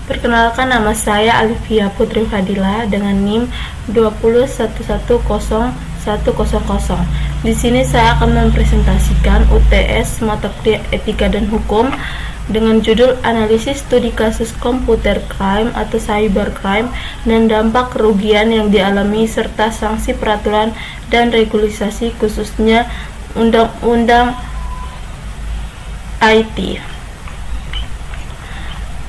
Perkenalkan, nama saya Alivia Putri Fadila dengan NIM 201101100. Di sini saya akan mempresentasikan UTS mata kuliah Etika dan Hukum dengan judul Analisis Studi Kasus Komputer Crime atau Cybercrime dan dampak kerugian yang dialami serta sanksi peraturan dan regulasi khususnya Undang-Undang IT.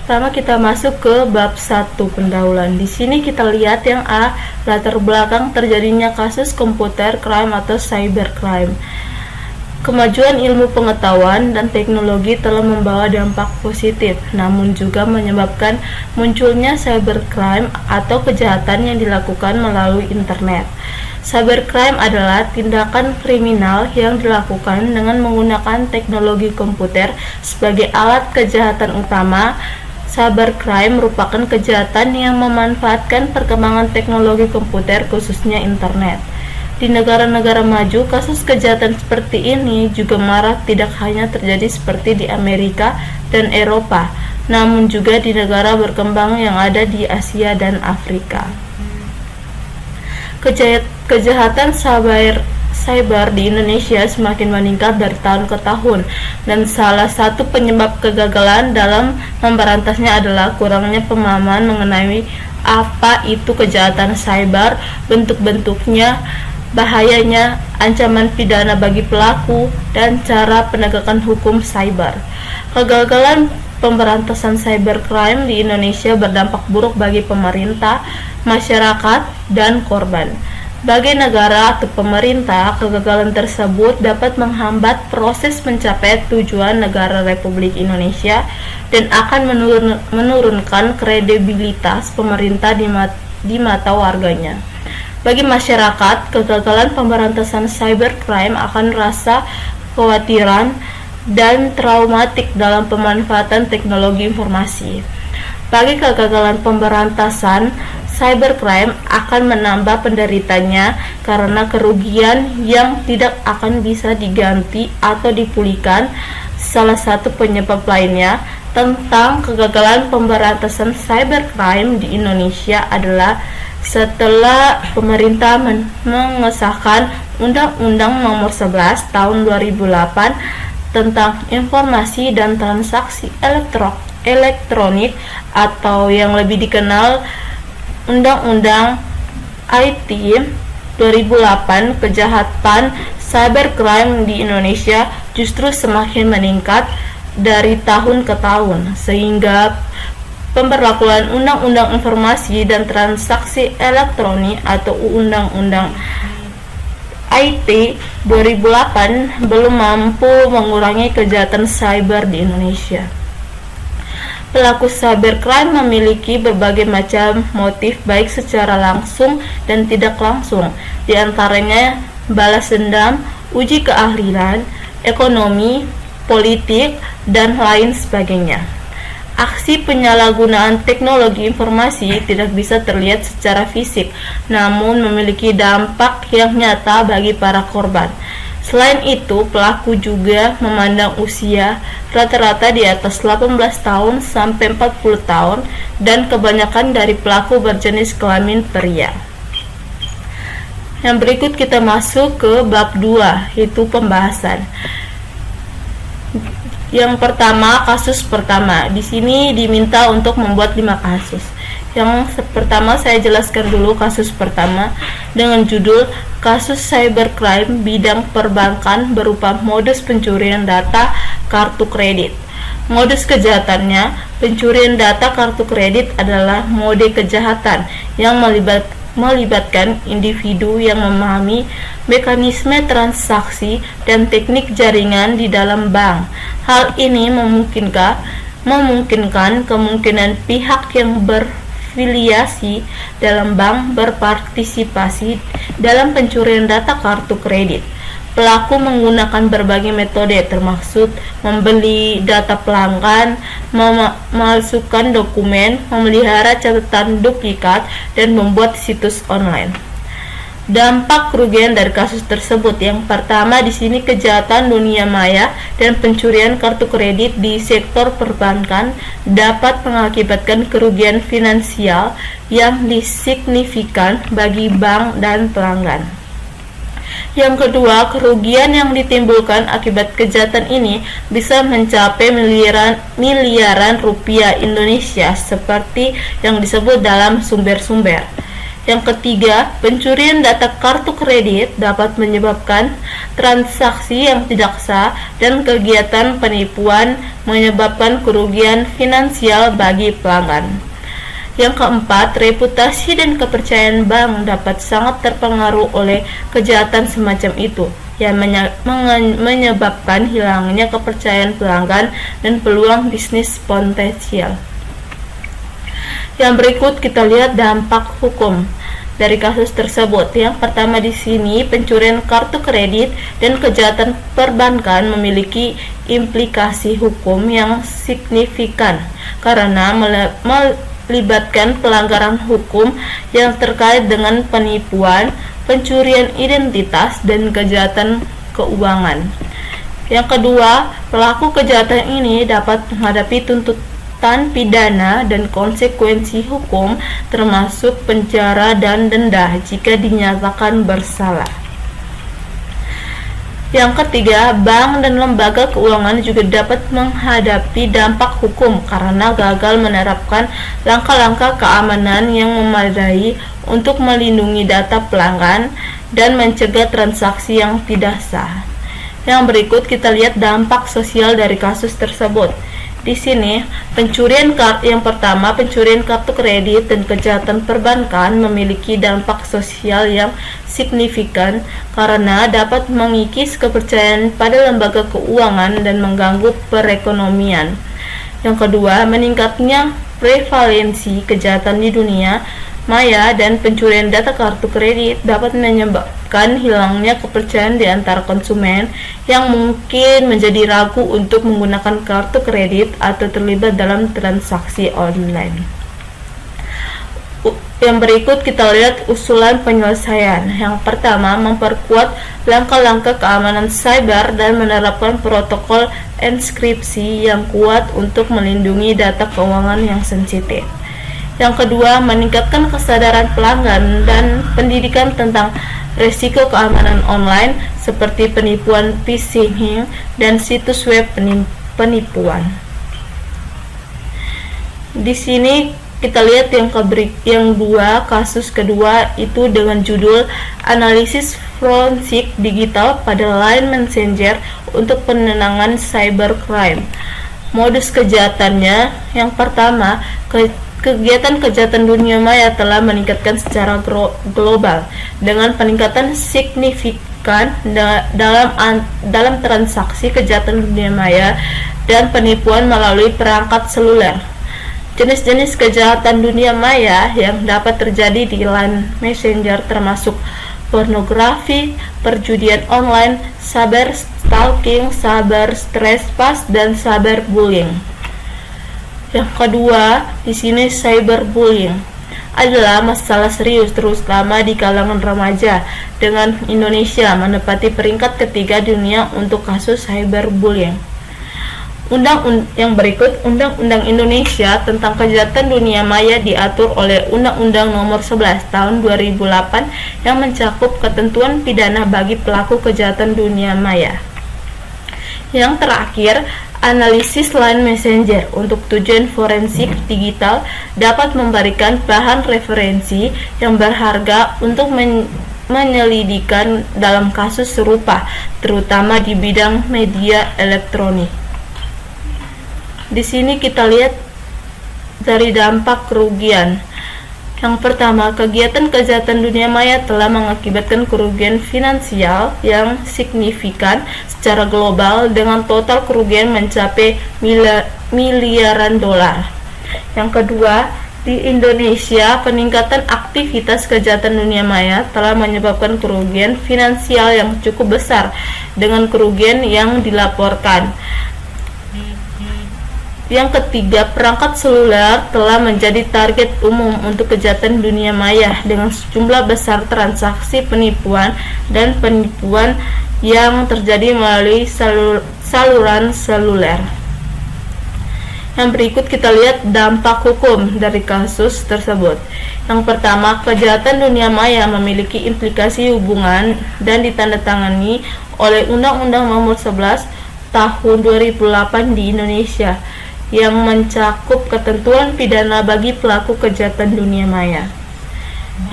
Pertama kita masuk ke bab 1 pendahuluan. Di sini kita lihat yang A, latar belakang terjadinya kasus komputer crime atau cybercrime. Kemajuan ilmu pengetahuan dan teknologi telah membawa dampak positif, namun juga menyebabkan munculnya cybercrime atau kejahatan yang dilakukan melalui internet. Cybercrime adalah tindakan kriminal yang dilakukan dengan menggunakan teknologi komputer sebagai alat kejahatan utama. Cybercrime merupakan kejahatan yang memanfaatkan perkembangan teknologi komputer khususnya internet. Di negara-negara maju, kasus kejahatan seperti ini juga marak tidak hanya terjadi seperti di Amerika dan Eropa, namun juga di negara berkembang yang ada di Asia dan Afrika. Kejahatan cyber di Indonesia semakin meningkat dari tahun ke tahun, dan salah satu penyebab kegagalan dalam memberantasnya adalah kurangnya pemahaman mengenai apa itu kejahatan cyber, bentuk-bentuknya, bahayanya, ancaman pidana bagi pelaku, dan cara penegakan hukum cyber. Kegagalan pemberantasan cybercrime di Indonesia berdampak buruk bagi pemerintah, masyarakat, dan korban. Bagi negara atau pemerintah, kegagalan tersebut dapat menghambat proses mencapai tujuan negara Republik Indonesia dan akan menurunkan kredibilitas pemerintah di mata warganya. Bagi masyarakat, kegagalan pemberantasan cybercrime akan rasa kekhawatiran dan traumatik dalam pemanfaatan teknologi informasi. Bagi kegagalan pemberantasan cybercrime akan menambah penderitanya karena kerugian yang tidak akan bisa diganti atau dipulihkan. Salah satu penyebab lainnya tentang kegagalan pemberantasan cybercrime di Indonesia adalah setelah pemerintah mengesahkan Undang-Undang Nomor 11 Tahun 2008 tentang informasi dan transaksi elektronik atau yang lebih dikenal Undang-Undang IT 2008, kejahatan cybercrime di Indonesia justru semakin meningkat dari tahun ke tahun, sehingga pemberlakuan Undang-Undang Informasi dan Transaksi Elektronik atau Undang-Undang IT 2008 belum mampu mengurangi kejahatan cyber di Indonesia. Pelaku cybercrime memiliki berbagai macam motif baik secara langsung dan tidak langsung, di antaranya balas dendam, uji keahlian, ekonomi, politik, dan lain sebagainya. Aksi penyalahgunaan teknologi informasi tidak bisa terlihat secara fisik, namun memiliki dampak yang nyata bagi para korban. Selain itu, pelaku juga memandang usia rata-rata di atas 18 tahun sampai 40 tahun dan kebanyakan dari pelaku berjenis kelamin pria. Yang berikut kita masuk ke bab 2, yaitu pembahasan. Yang pertama, kasus pertama. Di sini diminta untuk membuat 5 kasus. Yang pertama saya jelaskan dulu kasus pertama dengan judul Kasus Cybercrime Bidang Perbankan berupa modus pencurian data kartu kredit. Modus kejahatannya, pencurian data kartu kredit adalah mode kejahatan yang melibatkan individu yang memahami mekanisme transaksi dan teknik jaringan di dalam bank. Hal ini memungkinkan kemungkinan pihak yang berafiliasi dalam bank berpartisipasi dalam pencurian data kartu kredit. Pelaku menggunakan berbagai metode termasuk membeli data pelanggan, memasukkan dokumen, memelihara catatan duplikat, dan membuat situs online. Dampak kerugian dari kasus tersebut, yang pertama di sini kejahatan dunia maya dan pencurian kartu kredit di sektor perbankan dapat mengakibatkan kerugian finansial yang signifikan bagi bank dan pelanggan. Yang kedua, kerugian yang ditimbulkan akibat kejahatan ini bisa mencapai miliaran rupiah Indonesia seperti yang disebut dalam sumber-sumber. Yang ketiga, pencurian data kartu kredit dapat menyebabkan transaksi yang tidak sah dan kegiatan penipuan menyebabkan kerugian finansial bagi pelanggan. Yang keempat, reputasi dan kepercayaan bank dapat sangat terpengaruh oleh kejahatan semacam itu, yang menyebabkan hilangnya kepercayaan pelanggan dan peluang bisnis potensial. Yang berikut kita lihat dampak hukum dari kasus tersebut. Yang pertama di sini, pencurian kartu kredit dan kejahatan perbankan memiliki implikasi hukum yang signifikan karena melibatkan pelanggaran hukum yang terkait dengan penipuan, pencurian identitas, dan kejahatan keuangan. Yang kedua, pelaku kejahatan ini dapat menghadapi tuntutan pidana dan konsekuensi hukum termasuk penjara dan denda jika dinyatakan bersalah. Yang ketiga, bank dan lembaga keuangan juga dapat menghadapi dampak hukum karena gagal menerapkan langkah-langkah keamanan yang memadai untuk melindungi data pelanggan dan mencegah transaksi yang tidak sah. Yang berikut kita lihat dampak sosial dari kasus tersebut. Di sini, yang pertama, pencurian kartu kredit dan kejahatan perbankan memiliki dampak sosial yang signifikan karena dapat mengikis kepercayaan pada lembaga keuangan dan mengganggu perekonomian. Yang kedua, meningkatnya prevalensi kejahatan di dunia maya dan pencurian data kartu kredit dapat menyebabkan hilangnya kepercayaan di antara konsumen yang mungkin menjadi ragu untuk menggunakan kartu kredit atau terlibat dalam transaksi online. Yang berikut kita lihat usulan penyelesaian. Yang pertama, memperkuat langkah-langkah keamanan cyber dan menerapkan protokol enkripsi yang kuat untuk melindungi data keuangan yang sensitif. Yang kedua, meningkatkan kesadaran pelanggan dan pendidikan tentang risiko keamanan online seperti penipuan phishing dan situs web penipuan. Di sini kita lihat kasus kedua itu dengan judul analisis forensik digital pada Line Messenger untuk penanganan cybercrime. Modus kejahatannya, yang pertama, kegiatan kejahatan dunia maya telah meningkatkan secara global dengan peningkatan signifikan dalam transaksi kejahatan dunia maya dan penipuan melalui perangkat seluler. Jenis-jenis kejahatan dunia maya yang dapat terjadi di Line Messenger termasuk pornografi, perjudian online, cyber stalking, cyber trespass, dan cyber bullying. Yang kedua, di sini cyberbullying adalah masalah serius terutama di kalangan remaja, dengan Indonesia menempati peringkat ketiga dunia untuk kasus cyberbullying. Yang berikut, Undang-Undang Indonesia tentang Kejahatan Dunia Maya diatur oleh Undang-Undang Nomor 11 Tahun 2008 yang mencakup ketentuan pidana bagi pelaku kejahatan dunia maya. Yang terakhir, analisis Line Messenger untuk tujuan forensik digital dapat memberikan bahan referensi yang berharga untuk menyelidikan dalam kasus serupa, terutama di bidang media elektronik. Di sini kita lihat dari dampak kerugian. Yang pertama, kegiatan kejahatan dunia maya telah mengakibatkan kerugian finansial yang signifikan secara global dengan total kerugian mencapai miliaran dolar. Yang kedua, di Indonesia, peningkatan aktivitas kejahatan dunia maya telah menyebabkan kerugian finansial yang cukup besar dengan kerugian yang dilaporkan Yang ketiga, perangkat seluler telah menjadi target umum untuk kejahatan dunia maya dengan sejumlah besar transaksi penipuan dan penipuan yang terjadi melalui saluran seluler. Yang berikut kita lihat dampak hukum dari kasus tersebut. Yang pertama, kejahatan dunia maya memiliki implikasi hubungan dan ditandatangani oleh Undang-Undang Nomor 11 Tahun 2008 di Indonesia yang mencakup ketentuan pidana bagi pelaku kejahatan dunia maya.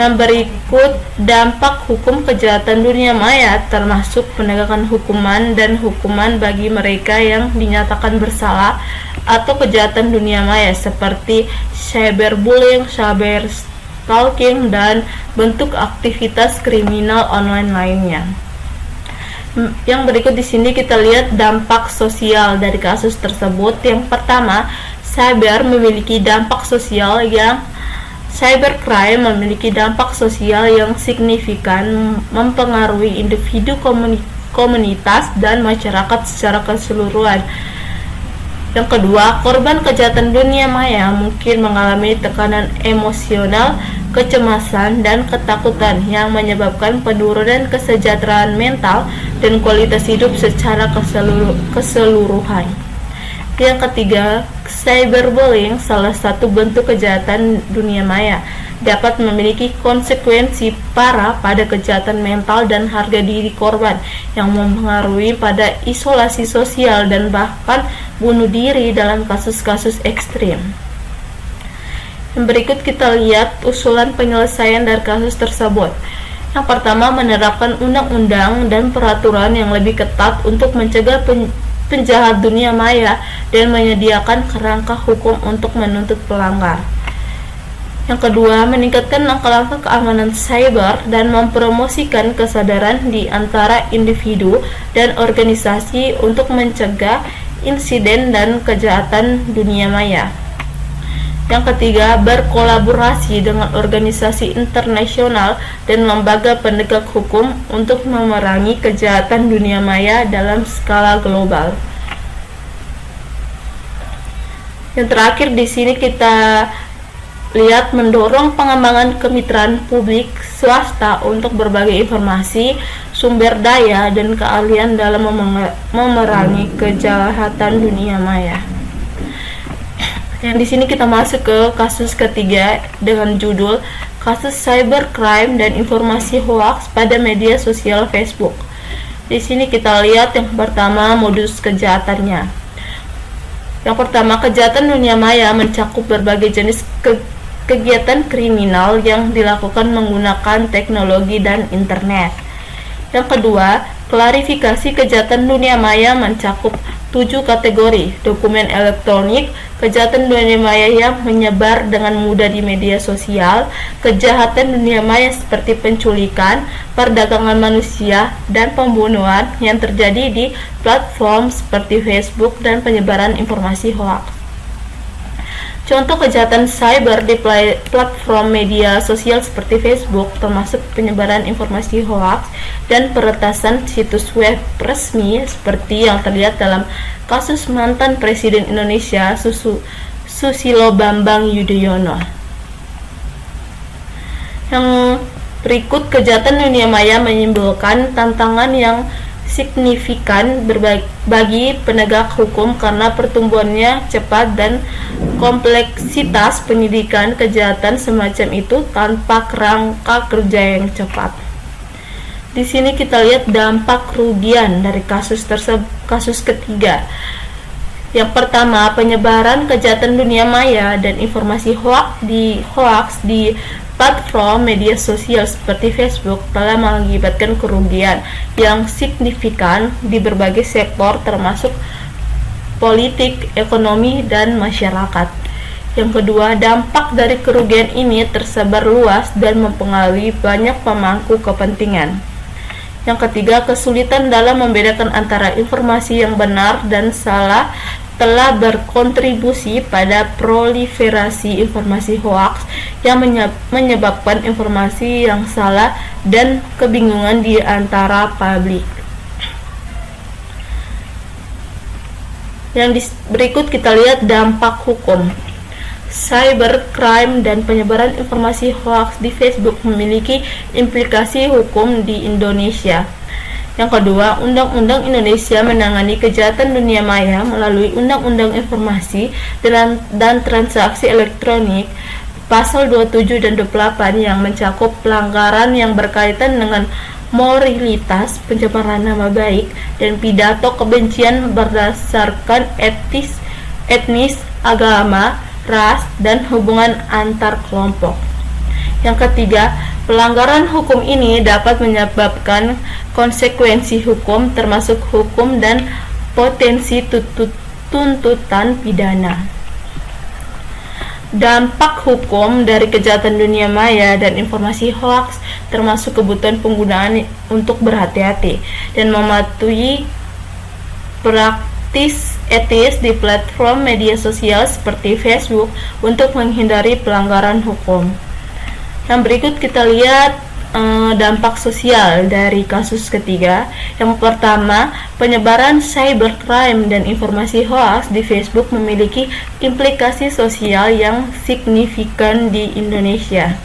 Yang berikut dampak hukum kejahatan dunia maya termasuk penegakan hukuman dan hukuman bagi mereka yang dinyatakan bersalah atau kejahatan dunia maya seperti cyberbullying, cyberstalking, dan bentuk aktivitas kriminal online lainnya. Yang berikut di sini kita lihat dampak sosial dari kasus tersebut. Yang pertama, cybercrime memiliki dampak sosial yang signifikan, mempengaruhi individu, komunitas, dan masyarakat secara keseluruhan. Yang kedua, korban kejahatan dunia maya mungkin mengalami tekanan emosional, kecemasan, dan ketakutan yang menyebabkan penurunan kesejahteraan mental dan kualitas hidup secara keseluruhan. Yang ketiga, cyberbullying, salah satu bentuk kejahatan dunia maya, dapat memiliki konsekuensi parah pada kesehatan mental dan harga diri korban yang mempengaruhi pada isolasi sosial dan bahkan bunuh diri dalam kasus-kasus ekstrim. Yang berikut kita lihat usulan penyelesaian dari kasus tersebut. Yang pertama, menerapkan undang-undang dan peraturan yang lebih ketat untuk mencegah penjahat dunia maya dan menyediakan kerangka hukum untuk menuntut pelanggar. Yang kedua, meningkatkan langkah-langkah keamanan cyber dan mempromosikan kesadaran di antara individu dan organisasi untuk mencegah insiden dan kejahatan dunia maya. Yang ketiga, berkolaborasi dengan organisasi internasional dan lembaga penegak hukum untuk memerangi kejahatan dunia maya dalam skala global. Yang terakhir di sini kita lihat mendorong pengembangan kemitraan publik swasta untuk berbagai informasi, sumber daya, dan keahlian dalam memerangi kejahatan dunia maya. Yang di sini kita masuk ke kasus ketiga dengan judul kasus cybercrime dan informasi hoaks pada media sosial Facebook. Di sini kita lihat yang pertama, modus kejahatannya. Yang pertama, kejahatan dunia maya mencakup berbagai jenis kegiatan kriminal yang dilakukan menggunakan teknologi dan internet. Yang kedua, klarifikasi kejahatan dunia maya mencakup 7 kategori: dokumen elektronik, kejahatan dunia maya yang menyebar dengan mudah di media sosial, kejahatan dunia maya seperti penculikan, perdagangan manusia, dan pembunuhan yang terjadi di platform seperti Facebook, dan penyebaran informasi hoaks. Contoh kejahatan cyber di platform media sosial seperti Facebook termasuk penyebaran informasi hoaks dan peretasan situs web resmi seperti yang terlihat dalam kasus mantan Presiden Indonesia Susilo Bambang Yudhoyono. Yang berikut, kejahatan dunia maya menimbulkan tantangan yang signifikan bagi penegak hukum karena pertumbuhannya cepat dan kompleksitas penyidikan kejahatan semacam itu tanpa kerangka kerja yang cepat. Di sini kita lihat dampak kerugian dari kasus ketiga. Yang pertama, penyebaran kejahatan dunia maya dan informasi hoaks di platform media sosial seperti Facebook telah mengakibatkan kerugian yang signifikan di berbagai sektor termasuk politik, ekonomi, dan masyarakat. Yang kedua, dampak dari kerugian ini tersebar luas dan mempengaruhi banyak pemangku kepentingan. Yang ketiga, kesulitan dalam membedakan antara informasi yang benar dan salah telah berkontribusi pada proliferasi informasi hoaks yang menyebabkan informasi yang salah dan kebingungan di antara publik. Berikut kita lihat dampak hukum. Cybercrime dan penyebaran informasi hoaks di Facebook memiliki implikasi hukum di Indonesia. Yang kedua, Undang-Undang Indonesia menangani kejahatan dunia maya melalui Undang-Undang Informasi dan Transaksi Elektronik Pasal 27 dan 28 yang mencakup pelanggaran yang berkaitan dengan moralitas, pencemaran nama baik, dan pidato kebencian berdasarkan etnis, agama, ras, dan hubungan antar kelompok. Yang ketiga, pelanggaran hukum ini dapat menyebabkan konsekuensi hukum termasuk hukum dan potensi tuntutan pidana. Dampak hukum dari kejahatan dunia maya dan informasi hoaks termasuk kebutuhan penggunaan untuk berhati-hati dan mematuhi praktis etis di platform media sosial seperti Facebook untuk menghindari pelanggaran hukum. Yang berikut kita lihat dampak sosial dari kasus ketiga. Yang pertama, penyebaran cybercrime dan informasi hoaks di Facebook memiliki implikasi sosial yang signifikan di Indonesia.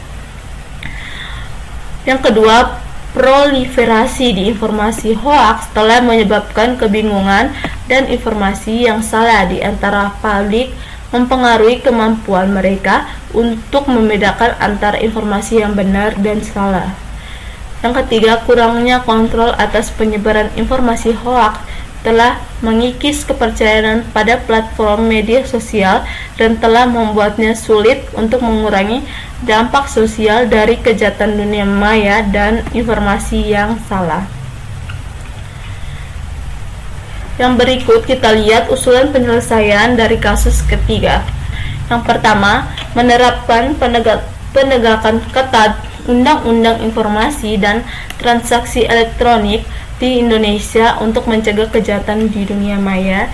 Yang kedua, proliferasi di informasi hoaks telah menyebabkan kebingungan dan informasi yang salah di antara publik, mempengaruhi kemampuan mereka untuk membedakan antara informasi yang benar dan salah. Yang ketiga, kurangnya kontrol atas penyebaran informasi hoaks telah mengikis kepercayaan pada platform media sosial dan telah membuatnya sulit untuk mengurangi dampak sosial dari kejahatan dunia maya dan informasi yang salah. Yang berikut kita lihat usulan penyelesaian dari kasus ketiga. Yang pertama, menerapkan penegakan ketat Undang-Undang Informasi dan Transaksi Elektronik di Indonesia untuk mencegah kejahatan di dunia maya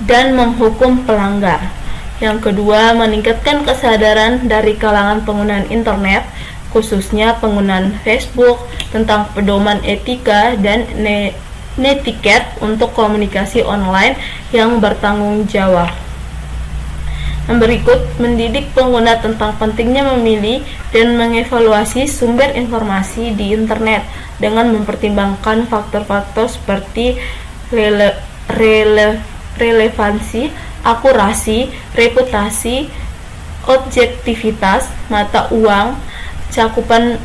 dan menghukum pelanggar. Yang kedua, meningkatkan kesadaran dari kalangan penggunaan internet, khususnya penggunaan Facebook, tentang pedoman etika dan netiket untuk komunikasi online yang bertanggung jawab. Yang berikut, mendidik pengguna tentang pentingnya memilih dan mengevaluasi sumber informasi di internet dengan mempertimbangkan faktor-faktor seperti relevansi, akurasi, reputasi, objektivitas, mata uang, cakupan,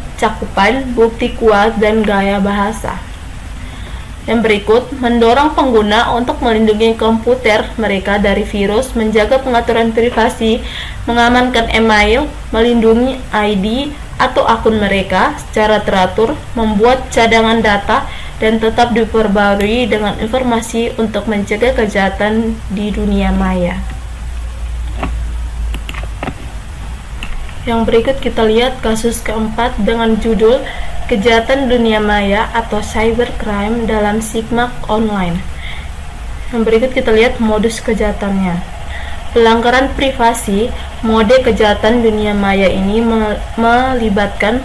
bukti kuat, dan gaya bahasa. Yang berikut, mendorong pengguna untuk melindungi komputer mereka dari virus, menjaga pengaturan privasi, mengamankan email, melindungi ID atau akun mereka secara teratur, membuat cadangan data, dan tetap diperbarui dengan informasi untuk mencegah kejahatan di dunia maya. Yang berikut kita lihat kasus keempat dengan judul Kejahatan Dunia Maya atau Cybercrime dalam Simak Online. Yang berikut kita lihat modus kejahatannya. Pelanggaran privasi, mode kejahatan dunia maya ini melibatkan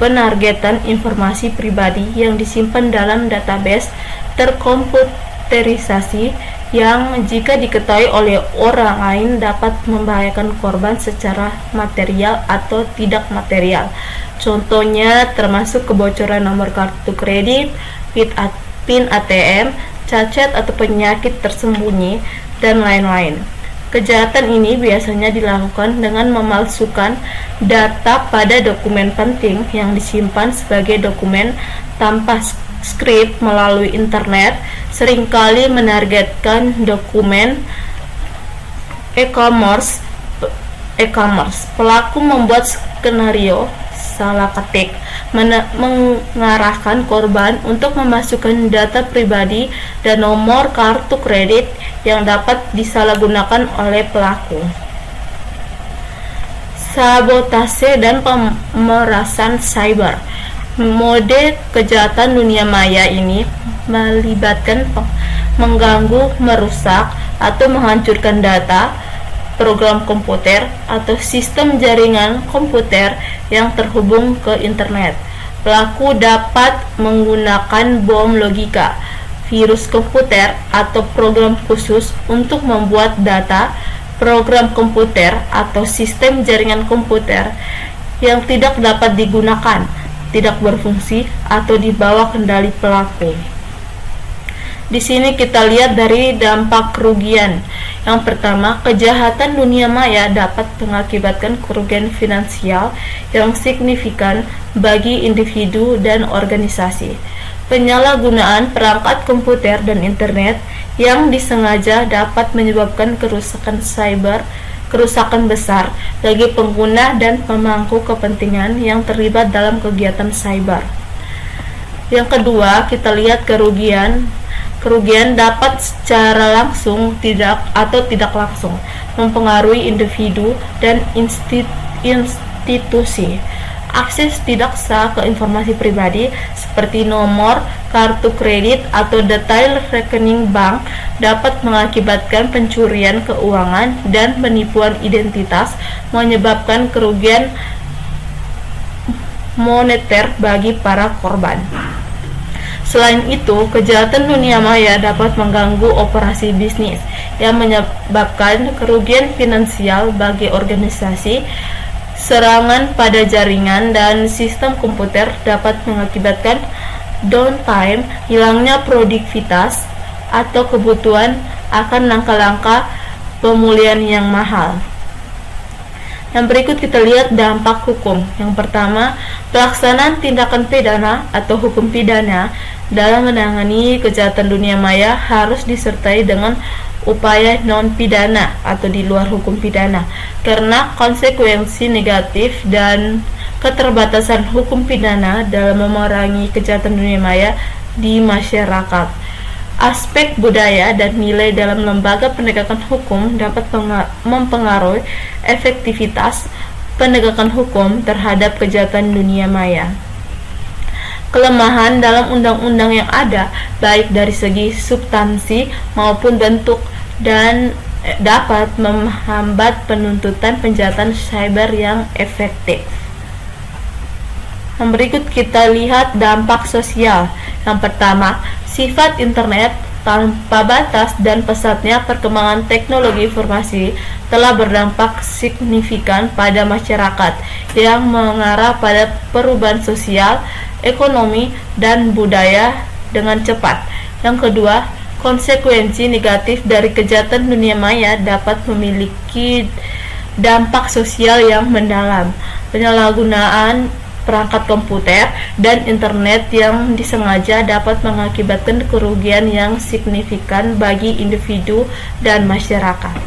penargetan informasi pribadi yang disimpan dalam database terkomputerisasi yang jika diketahui oleh orang lain dapat membahayakan korban secara material atau tidak material. Contohnya termasuk kebocoran nomor kartu kredit, PIN ATM, cacat atau penyakit tersembunyi, dan lain-lain. Kejahatan ini biasanya dilakukan dengan memalsukan data pada dokumen penting yang disimpan sebagai dokumen tanpa skrip melalui internet, seringkali menargetkan dokumen e-commerce. Pelaku membuat skenario salah ketik, mengarahkan korban untuk memasukkan data pribadi dan nomor kartu kredit yang dapat disalahgunakan oleh pelaku. Sabotase dan pemerasan cyber. Mode kejahatan dunia maya ini melibatkan mengganggu, merusak, atau menghancurkan data, program komputer, atau sistem jaringan komputer yang terhubung ke internet. Pelaku dapat menggunakan bom logika, virus komputer atau program khusus untuk membuat data, program komputer atau sistem jaringan komputer yang tidak dapat digunakan, tidak berfungsi, atau di bawah kendali pelaku. Di sini kita lihat dari dampak kerugian. Yang pertama, kejahatan dunia maya dapat mengakibatkan kerugian finansial yang signifikan bagi individu dan organisasi. Penyalahgunaan perangkat komputer dan internet yang disengaja dapat menyebabkan kerusakan cyber, kerusakan besar bagi pengguna dan pemangku kepentingan yang terlibat dalam kegiatan cyber. Yang kedua, kita lihat kerugian. Kerugian dapat secara langsung atau tidak langsung mempengaruhi individu dan institusi. Akses tidak sah ke informasi pribadi seperti nomor kartu kredit atau detail rekening bank dapat mengakibatkan pencurian keuangan dan penipuan identitas, menyebabkan kerugian moneter bagi para korban. Selain itu, kejahatan dunia maya dapat mengganggu operasi bisnis yang menyebabkan kerugian finansial bagi organisasi. Serangan pada jaringan dan sistem komputer dapat mengakibatkan downtime, hilangnya produktivitas, atau kebutuhan akan langkah-langkah pemulihan yang mahal. Yang berikut kita lihat dampak hukum. Yang pertama, pelaksanaan tindakan pidana atau hukum pidana dalam menangani kejahatan dunia maya harus disertai dengan upaya non-pidana atau di luar hukum pidana, karena konsekuensi negatif dan keterbatasan hukum pidana dalam memerangi kejahatan dunia maya di masyarakat. Aspek budaya dan nilai dalam lembaga penegakan hukum dapat mempengaruhi efektivitas penegakan hukum terhadap kejahatan dunia maya. Kelemahan dalam undang-undang yang ada, baik dari segi substansi maupun bentuk, dan dapat menghambat penuntutan kejahatan cyber yang efektif. Yang berikut kita lihat dampak sosial. Yang pertama, sifat internet tanpa batas dan pesatnya perkembangan teknologi informasi telah berdampak signifikan pada masyarakat yang mengarah pada perubahan sosial, ekonomi, dan budaya dengan cepat. Yang kedua, konsekuensi negatif dari kejahatan dunia maya dapat memiliki dampak sosial yang mendalam. Penyalahgunaan perangkat komputer dan internet yang disengaja dapat mengakibatkan kerugian yang signifikan bagi individu dan masyarakat.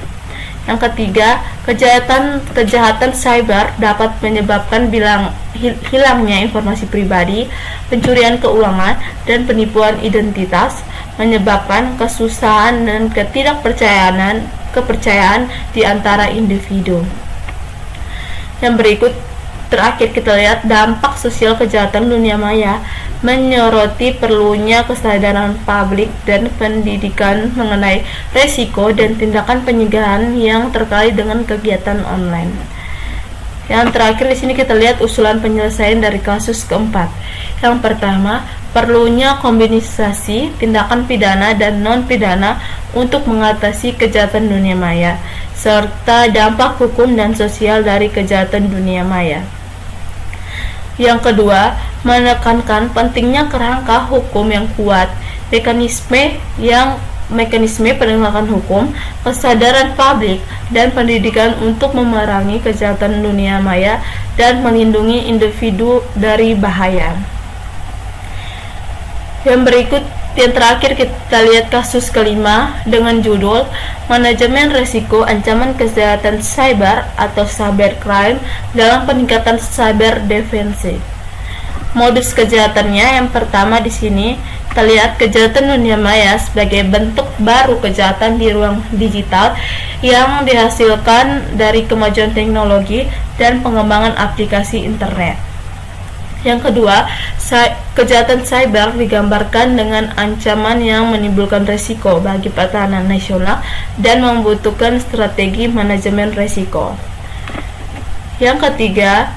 Yang ketiga, kejahatan cyber dapat menyebabkan hilangnya informasi pribadi, pencurian keuangan, dan penipuan identitas, menyebabkan kesusahan dan kepercayaan di antara individu. Yang berikut terakhir kita lihat dampak sosial kejahatan dunia maya menyoroti perlunya kesadaran publik dan pendidikan mengenai resiko dan tindakan pencegahan yang terkait dengan kegiatan online. Yang terakhir di sini kita lihat usulan penyelesaian dari kasus keempat. Yang pertama, perlunya kombinasi tindakan pidana dan non-pidana untuk mengatasi kejahatan dunia maya, serta dampak hukum dan sosial dari kejahatan dunia maya. Yang kedua, menekankan pentingnya kerangka hukum yang kuat, mekanisme penegakan hukum, kesadaran publik, dan pendidikan untuk memerangi kejahatan dunia maya dan melindungi individu dari bahaya. Yang terakhir kita lihat kasus kelima dengan judul Manajemen Risiko Ancaman Kejahatan Cyber atau Cybercrime dalam Peningkatan Cyber Defense. Modus kejahatannya yang pertama di sini kita lihat kejahatan dunia maya sebagai bentuk baru kejahatan di ruang digital yang dihasilkan dari kemajuan teknologi dan pengembangan aplikasi internet. Yang kedua, kejahatan cyber digambarkan dengan ancaman yang menimbulkan risiko bagi pertahanan nasional dan membutuhkan strategi manajemen risiko. Yang ketiga,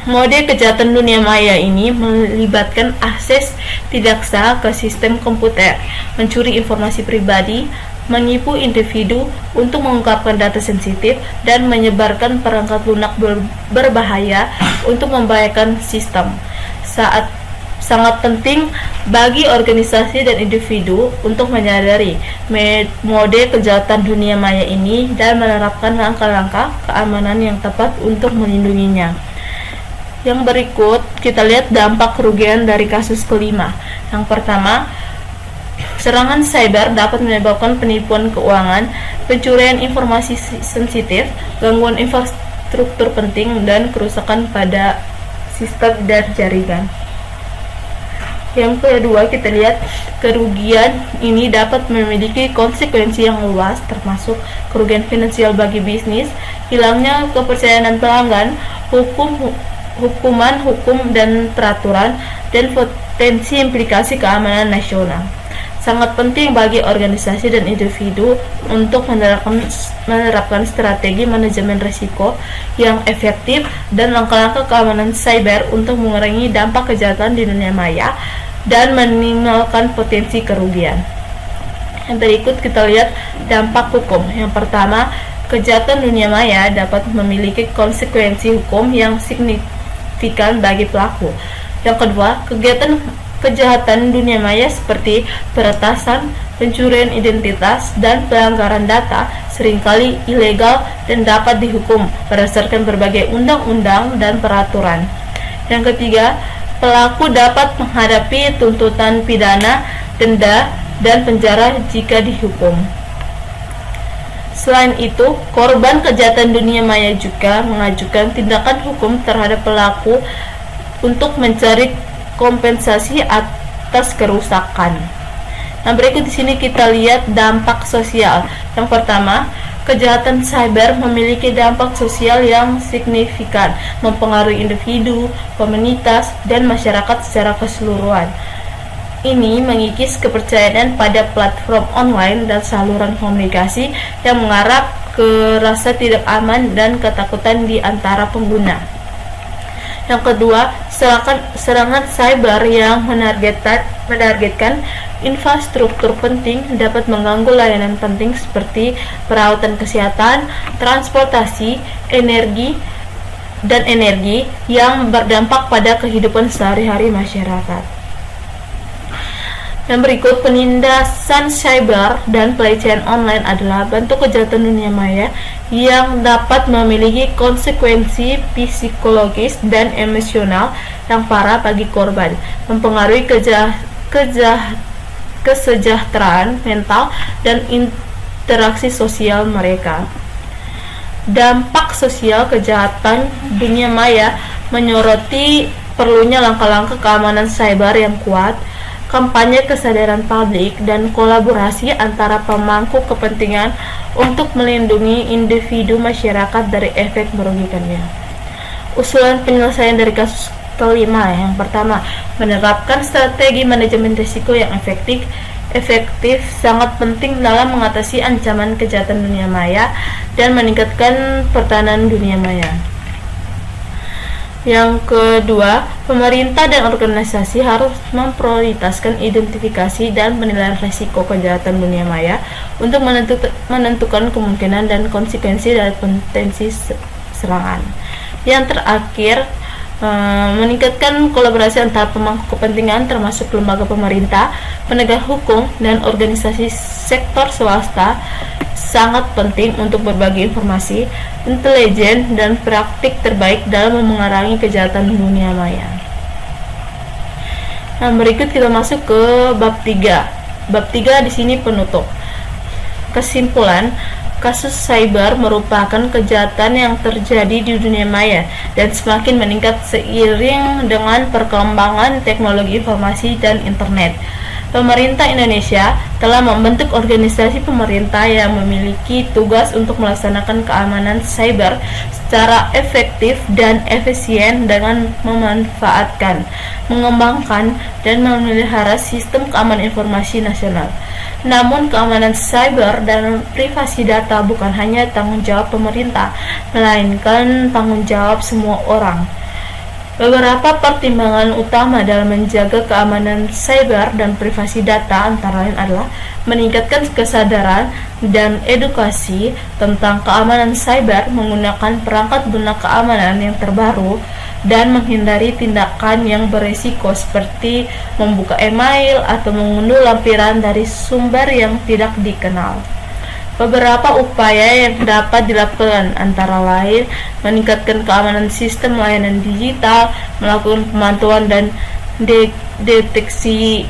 Mode kejahatan dunia maya ini melibatkan akses tidak sah ke sistem komputer, mencuri informasi pribadi, menipu individu untuk mengungkapkan data sensitif, dan menyebarkan perangkat lunak berbahaya untuk membahayakan sistem. Sangat penting bagi organisasi dan individu untuk menyadari mode kejahatan dunia maya ini dan menerapkan langkah-langkah keamanan yang tepat untuk melindunginya. Yang berikut kita lihat dampak kerugian dari kasus kelima. Yang pertama, serangan cyber dapat menyebabkan penipuan keuangan, pencurian informasi sensitif, gangguan infrastruktur penting, dan kerusakan pada sistem dan jaringan. Yang kedua, kita lihat kerugian ini dapat memiliki konsekuensi yang luas, termasuk kerugian finansial bagi bisnis, hilangnya kepercayaan pelanggan, hukuman hukum dan peraturan, dan potensi implikasi keamanan nasional. Sangat penting bagi organisasi dan individu untuk menerapkan strategi manajemen risiko yang efektif dan langkah-langkah keamanan cyber untuk mengurangi dampak kejahatan di dunia maya dan minimalkan potensi kerugian. Yang berikut kita lihat dampak hukum. Yang pertama, kejahatan dunia maya dapat memiliki konsekuensi hukum yang signifikan bagi pelaku. Yang kedua, kejahatan dunia maya seperti peretasan, pencurian identitas, dan pelanggaran data seringkali ilegal dan dapat dihukum berdasarkan berbagai undang-undang dan peraturan. Yang ketiga, pelaku dapat menghadapi tuntutan pidana, denda, dan penjara jika dihukum. Selain itu, korban kejahatan dunia maya juga mengajukan tindakan hukum terhadap pelaku untuk mencari kompensasi atas kerusakan. Nah, berikut di sini kita lihat dampak sosial. Yang pertama, kejahatan cyber memiliki dampak sosial yang signifikan, mempengaruhi individu, komunitas, dan masyarakat secara keseluruhan. Ini mengikis kepercayaan pada platform online dan saluran komunikasi yang mengarah ke rasa tidak aman dan ketakutan di antara pengguna. Yang kedua, serangan cyber yang menargetkan infrastruktur penting dapat mengganggu layanan penting seperti perawatan kesehatan, transportasi, energi yang berdampak pada kehidupan sehari-hari masyarakat. Yang berikut, penindasan cyber dan pelecehan online adalah bentuk kejahatan dunia maya yang dapat memiliki konsekuensi psikologis dan emosional yang parah bagi korban, mempengaruhi kesejahteraan mental dan interaksi sosial mereka. Dampak sosial kejahatan dunia maya menyoroti perlunya langkah-langkah keamanan cyber yang kuat, kampanye kesadaran publik, dan kolaborasi antara pemangku kepentingan untuk melindungi individu masyarakat dari efek merugikannya. Usulan penyelesaian dari kasus kelima. Yang pertama, menerapkan strategi manajemen risiko yang efektif sangat penting dalam mengatasi ancaman kejahatan dunia maya dan meningkatkan pertahanan dunia maya. Yang kedua, pemerintah dan organisasi harus memprioritaskan identifikasi dan penilaian risiko kejahatan dunia maya untuk menentukan kemungkinan dan konsekuensi dari potensi serangan. Yang terakhir, meningkatkan kolaborasi antara pemangku kepentingan termasuk lembaga pemerintah, penegak hukum, dan organisasi sektor swasta sangat penting untuk berbagi informasi, intelijen, dan praktik terbaik dalam memengarangi kejahatan dunia maya. Nah, berikut kita masuk ke bab 3. Bab 3 di sini penutup. Kesimpulan, kasus cyber merupakan kejahatan yang terjadi di dunia maya dan semakin meningkat seiring dengan perkembangan teknologi informasi dan internet. Pemerintah Indonesia telah membentuk organisasi pemerintah yang memiliki tugas untuk melaksanakan keamanan cyber secara efektif dan efisien dengan memanfaatkan, mengembangkan, dan memelihara sistem keamanan informasi nasional. Namun, keamanan cyber dan privasi data bukan hanya tanggung jawab pemerintah, melainkan tanggung jawab semua orang. Beberapa pertimbangan utama dalam menjaga keamanan cyber dan privasi data antara lain adalah meningkatkan kesadaran dan edukasi tentang keamanan cyber menggunakan perangkat lunak keamanan yang terbaru dan menghindari tindakan yang beresiko seperti membuka email atau mengunduh lampiran dari sumber yang tidak dikenal. Beberapa upaya yang dapat dilakukan antara lain meningkatkan keamanan sistem layanan digital, melakukan pemantauan dan deteksi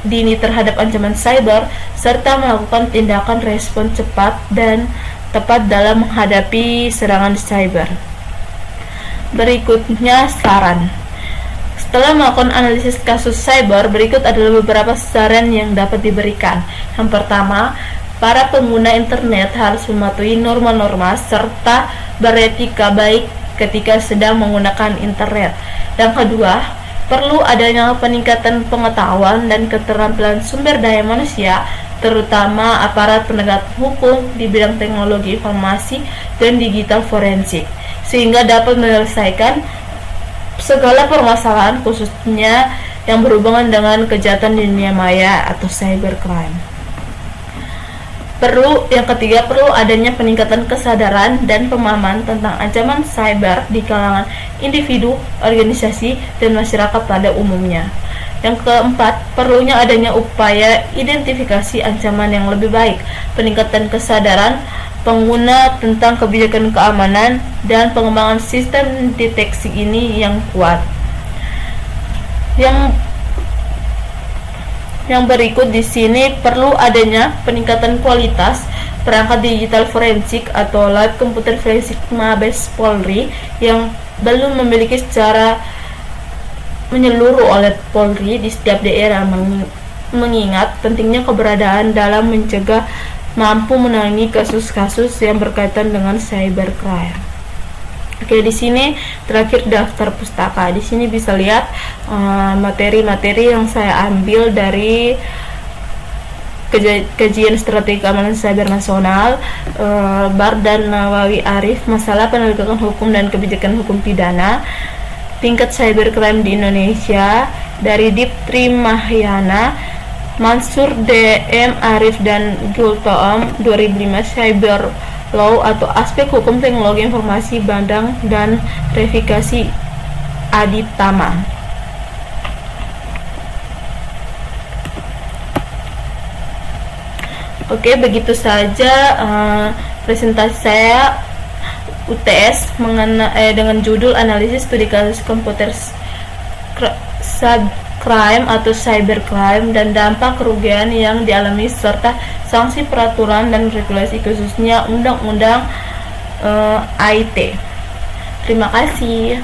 dini terhadap ancaman cyber, serta melakukan tindakan respon cepat dan tepat dalam menghadapi serangan cyber. Berikutnya saran. Setelah melakukan analisis kasus cyber, berikut adalah beberapa saran yang dapat diberikan. Yang pertama, para pengguna internet harus mematuhi norma-norma serta beretika baik ketika sedang menggunakan internet. Yang kedua, perlu adanya peningkatan pengetahuan dan keterampilan sumber daya manusia, terutama aparat penegak hukum di bidang teknologi informasi dan digital forensik, sehingga dapat menyelesaikan segala permasalahan khususnya yang berhubungan dengan kejahatan di dunia maya atau cybercrime. Yang ketiga, perlu adanya peningkatan kesadaran dan pemahaman tentang ancaman cyber di kalangan individu, organisasi, dan masyarakat pada umumnya. Yang keempat, perlunya adanya upaya identifikasi ancaman yang lebih baik, peningkatan kesadaran pengguna tentang kebijakan keamanan, dan pengembangan sistem deteksi ini yang kuat. Yang berikut di sini perlu adanya peningkatan kualitas perangkat digital forensik atau lab komputer forensik Mabes Polri yang belum memiliki secara menyeluruh oleh Polri di setiap daerah, mengingat pentingnya keberadaan dalam mencegah mampu menangani kasus-kasus yang berkaitan dengan cybercrime. Oke, di sini terakhir daftar pustaka. Di sini bisa lihat materi-materi yang saya ambil dari kajian strategi keamanan cyber nasional BAR dan Nawawi Arif, masalah penegakan hukum dan kebijakan hukum pidana tingkat cybercrime di Indonesia dari Diptri Mahyana, Mansur DM Arif dan Gultoom 2005, Cyber Law atau aspek hukum teknologi informasi Bandang dan Revikasi Aditama. Oke, begitu saja presentasi saya UTS dengan judul analisis studi kasus komputer crime atau cybercrime dan dampak kerugian yang dialami serta sanksi peraturan dan regulasi khususnya undang-undang IT. Terima kasih.